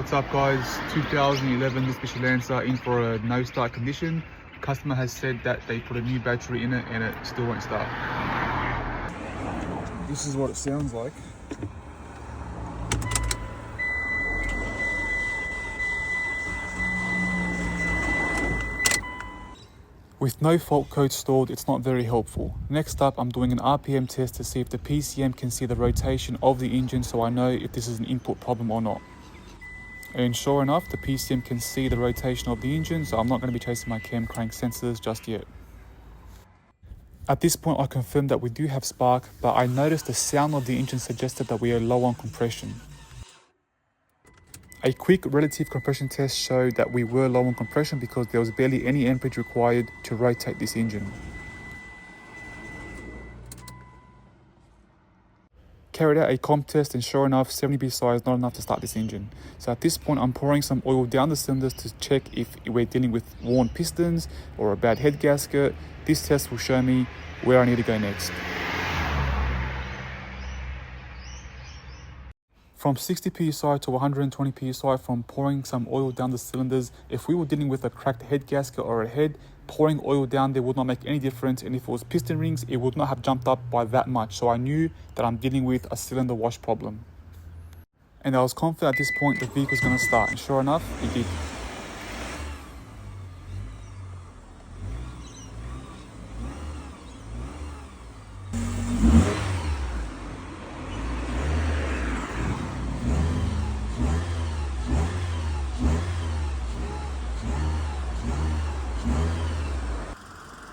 What's up guys, 2011 Mitsubishi Lancer in for a no start condition. Customer has said that they put a new battery in it and it still won't start. This is what it sounds like. With no fault code stored, it's not very helpful. Next up, I'm doing an RPM test to see if the PCM can see the rotation of the engine so I know if this is an input problem or not. And sure enough, the PCM can see the rotation of the engine, so I'm not going to be chasing my cam crank sensors just yet. At this point, I confirmed that we do have spark, but I noticed the sound of the engine suggested that we are low on compression. A quick relative compression test showed that we were low on compression because there was barely any amperage required to rotate this engine. Carried out a comp test and sure enough 70 psi is not enough to start this engine. So at this point I'm pouring some oil down the cylinders to check if we're dealing with worn pistons or a bad head gasket. This test will show me where I need to go next. From 60 psi to 120 psi from pouring some oil down the cylinders, if we were dealing with a cracked head gasket or a head, pouring oil down there would not make any difference, and if it was piston rings, it would not have jumped up by that much. So I knew that I'm dealing with a cylinder wash problem. And I was confident at this point the vehicle's going to start, and sure enough, it did.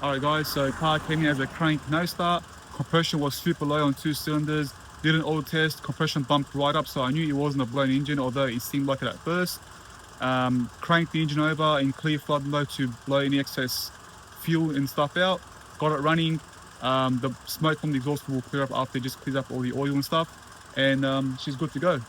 Alright guys, so car came in as a crank no start. Compression was super low on 2 cylinders. Did an oil test, compression bumped right up, so I knew it wasn't a blown engine, although it seemed like it at first. Cranked the engine over in clear flood mode to blow any excess fuel and stuff out. Got it running. The smoke from the exhaust will clear up after it just clears up all the oil and stuff. And she's good to go.